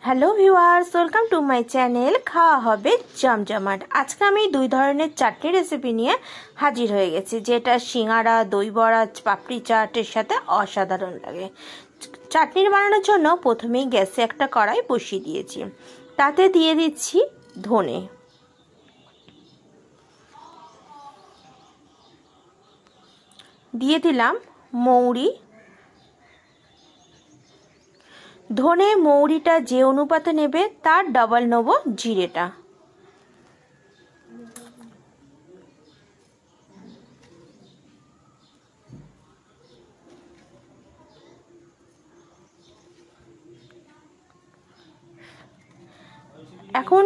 Hello viewers, welcome to my channel. খাওয়া হবে জমজমাট। আজকে আমি দুই ধরনের চাটনি রেসিপি নিয়ে হাজির হয়ে গেছি, যেটা সিঙ্গারা, দই বড়া, পাপড়ি চাটের সাথে অসাধারণ লাগে। চাটনি বানানোর জন্য প্রথমেই গ্যাসে একটা কড়াই বসিয়ে দিয়েছি, তাতে দিয়ে দিচ্ছি ধনে, দিয়ে দিলাম মৌরি। ধনে মৌরিটা যে অনুপাতে নেবে তার ডাবল নেব জিরেটা। এখন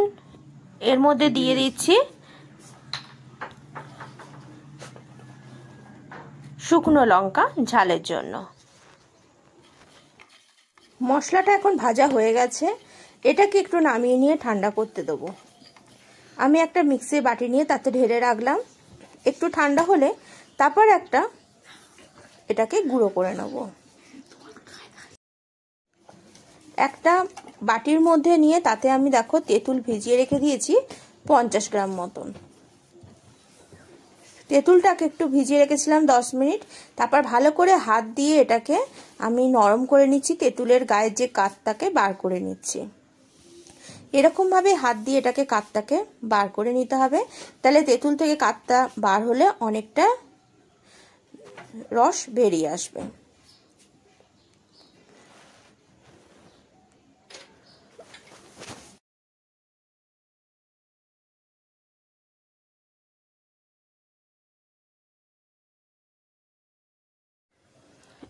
এর মধ্যে দিয়ে দিচ্ছি শুকনো লঙ্কা ঝালের জন্য। মশলাটা এখন ভাজা হয়ে গেছে, এটাকে একটু নামিয়ে নিয়ে ঠান্ডা করতে দেবো। আমি একটা মিক্সির বাটি নিয়ে তাতে ঢেলে রাখলাম। একটু ঠান্ডা হলে তারপর এটাকে গুঁড়ো করে নেব। একটা বাটির মধ্যে নিয়ে তাতে আমি দেখো তেঁতুল ভিজিয়ে রেখে দিয়েছি 50 গ্রাম মতন। তেঁতুলটাকে একটু ভিজিয়ে রেখেছিলাম 10 মিনিট। তারপর ভালো করে হাত দিয়ে এটাকে আমি নরম করে নিচ্ছি, তেঁতুলের গায়ের যে কাঠটাকে বার করে নিচ্ছি। এরকম ভাবে হাত দিয়ে এটাকে কাঠটাকে বার করে নিতে হবে, তাহলে তেঁতুল থেকে কাঠটা বার হলে অনেকটা রস বেরিয়ে আসবে।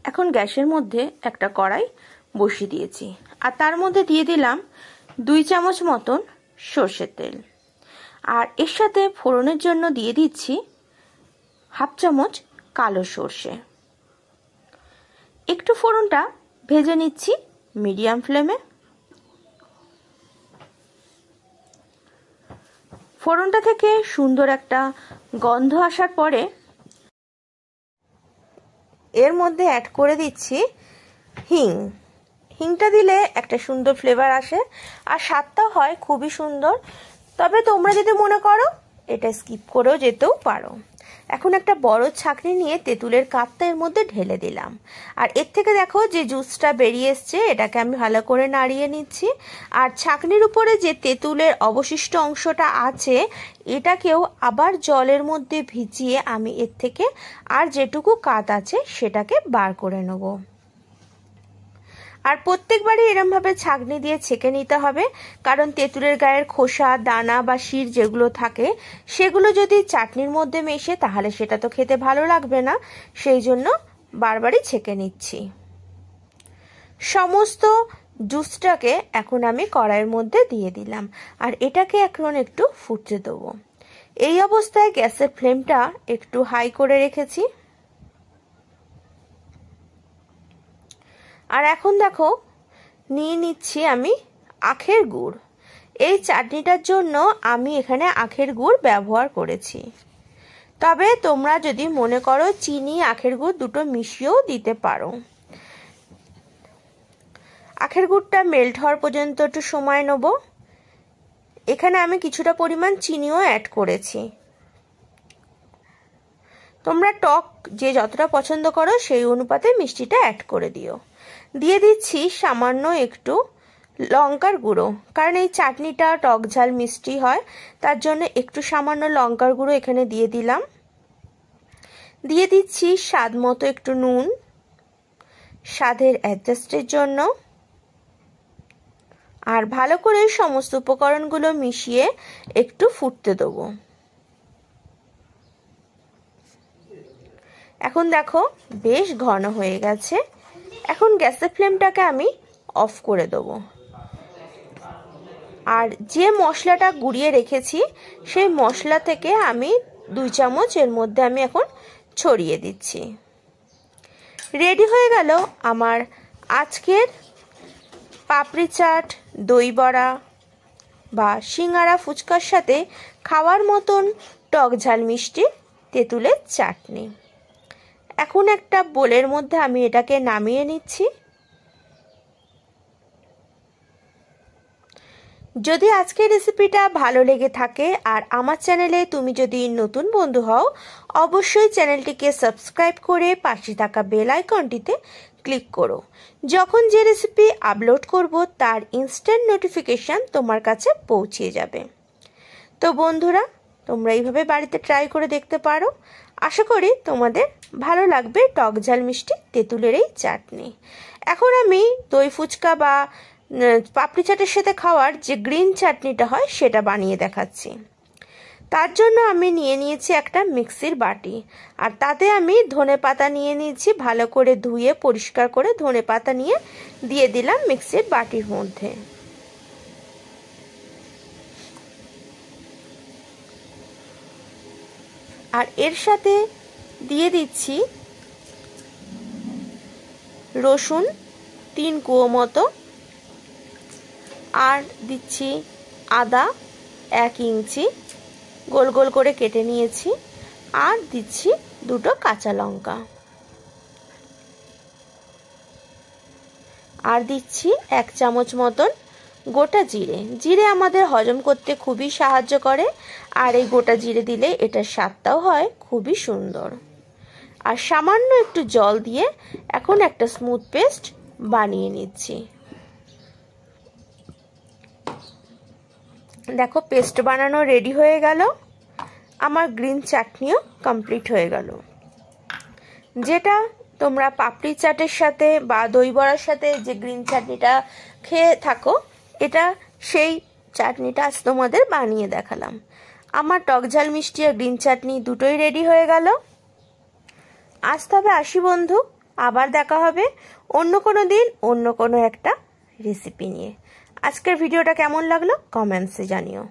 এখন গ্যাসের মধ্যে একটা কড়াই বসিয়ে দিয়েছি, আর তার মধ্যে দিয়ে দিলাম 2 চামচ মতন সর্ষের তেল। আর এর সাথে ফোড়নের জন্য দিয়ে দিচ্ছি 1/2 চামচ কালো সর্ষে। একটু ফোড়নটা ভেজে নিচ্ছি মিডিয়াম ফ্লেমে। ফোড়নটা থেকে সুন্দর একটা গন্ধ আসার পরে এর মধ্যে অ্যাড করে দিচ্ছি হিংটা দিলে একটা সুন্দর ফ্লেভার আসে, আর স্বাদটাও হয় খুবই সুন্দর। তবে তোমরা যদি মনে করো এটা স্কিপ করেও যেতেও পারো। এখন একটা বড় ছাঁকনি নিয়ে তেঁতুলের কাঠটা এর মধ্যে ঢেলে দিলাম, আর এর থেকে দেখো যে জুসটা বেরিয়ে এসছে, এটাকে আমি ভালো করে নাড়িয়ে নিচ্ছি। আর ছাঁকনির উপরে যে তেঁতুলের অবশিষ্ট অংশটা আছে, এটাকেও আবার জলের মধ্যে ভিজিয়ে আমি এর থেকে আর যেটুকু কাঠ আছে সেটাকে বার করে নেব। আর প্রত্যেকবারই এরমভাবে ছাঁকনি দিয়ে ছেঁকে নিতে হবে, কারণ তেঁতুলের গায়ের খোসা, দানা বা শির যেগুলো থাকে সেগুলো যদি চাটনির মধ্যে মেশে তাহলে সেটা তো খেতে ভালো লাগবে না। সেই জন্য বারবারই ছেঁকে নিচ্ছি। সমস্ত জুসটাকে এখন আমি কড়াইয়ের মধ্যে দিয়ে দিলাম, আর এটাকে এখন একটু ফুটতে দেবো। এই অবস্থায় গ্যাসের ফ্লেমটা একটু হাই করে রেখেছি। আর এখন দেখো নিয়ে নিচ্ছি আমি আখের গুড়। এই চাটনিটার জন্য আমি এখানে আখের গুড় ব্যবহার করেছি, তবে তোমরা যদি মনে করো চিনি আখের গুড় দুটো মিশিয়েও দিতে পারো। আখের গুড়টা মেল্ট হওয়ার পর্যন্ত একটু সময় নেব। এখানে আমি কিছুটা পরিমাণ চিনিও অ্যাড করেছি। তোমরা টক যে যতটা পছন্দ করো সেই অনুপাতে মিষ্টিটা অ্যাড করে দিও। দিয়ে দিচ্ছি সামান্য একটু লঙ্কার গুঁড়ো, কারণ এই চাটনিটা টক ঝাল মিষ্টি হয়, তার জন্য একটু সামান্য লঙ্কার গুঁড়ো এখানে দিয়ে দিলাম। দিয়ে দিচ্ছি স্বাদ মতো একটু নুন, স্বাদের অ্যাডজাস্টের জন্য। আর ভালো করে সমস্ত উপকরণগুলো মিশিয়ে একটু ফুটতে দেবো। এখন দেখো বেশ ঘন হয়ে গেছে। এখন গ্যাসের ফ্লেমটাকে আমি অফ করে দেবো। আর যে মশলাটা গুঁড়িয়ে রেখেছি সেই মশলা থেকে আমি 2 চামচ এর মধ্যে আমি এখন ছড়িয়ে দিচ্ছি। রেডি হয়ে গেল আমার আজকের পাপড়ি চাট, দই বড়া বা সিঙ্গারা, ফুচকার সাথে খাওয়ার মতন টক ঝাল মিষ্টি তেঁতুলের চাটনি। এখন একটা বোলের মধ্যে আমি এটাকে নামিয়ে নিচ্ছি। যদি আজকের রেসিপিটা ভালো লেগে থাকে আর আমার চ্যানেলে তুমি যদি নতুন বন্ধু হও, অবশ্যই চ্যানেলটিকে সাবস্ক্রাইব করে পাশে থাকা বেল আইকনটিতে ক্লিক করো। যখন যে রেসিপি আপলোড করব তার ইনস্ট্যান্ট নোটিফিকেশান তোমার কাছে পৌঁছে যাবে। তো বন্ধুরা, তোমরা এইভাবে বাড়িতে ট্রাই করে দেখতে পারো। আশা করি তোমাদের ভালো লাগবে টক ঝাল মিষ্টি তেঁতুলের এই চাটনি। এখন আমি দই ফুচকা বা পাপড়ি চাটের সাথে খাওয়ার যে গ্রিন চাটনিটা হয় সেটা বানিয়ে দেখাচ্ছি। তার জন্য আমি নিয়ে নিয়েছি একটা মিক্সির বাটি, আর তাতে আমি ধনেপাতা নিয়ে নিয়েছি। ভালো করে ধুয়ে পরিষ্কার করে ধনেপাতা নিয়ে দিয়ে দিলাম মিক্সির বাটির মধ্যে। আর এর সাথে দিয়ে দিচ্ছি রসুন 3 কুয়ো মতো, আর দিচ্ছি আদা 1 ইঞ্চি গোল গোল করে কেটে নিয়েছি, আর দিচ্ছি 2টো কাঁচা লঙ্কা, আর দিচ্ছি 1 চামচ মতন গোটা জিরে। জিরে আমাদের হজম করতে খুবই সাহায্য করে, আর এই গোটা জিরে দিলে এটার স্বাদটাও হয় খুবই সুন্দর। আর সামান্য একটু জল দিয়ে এখন একটা স্মুথ পেস্ট বানিয়ে নিচ্ছি। দেখো, পেস্ট বানানো রেডি হয়ে গেল। আমার গ্রিন চাটনিও কমপ্লিট হয়ে গেল। যেটা তোমরা পাপড়ি চাটের সাথে বা দই বড়ার সাথে যে গ্রিন চাটনিটা খেয়ে থাকো, এটা সেই চাটনিটা আজ তোমাদের বানিয়ে দেখালাম। আমার টক ঝাল মিষ্টি আর গ্রিন চাটনি দুটোই রেডি হয়ে গেল। আজ তবে আসি বন্ধু, আবার দেখা হবে অন্য কোনো দিন অন্য কোনো একটা রেসিপি নিয়ে। আজকের ভিডিওটা কেমন লাগলো কমেন্টসে জানিও।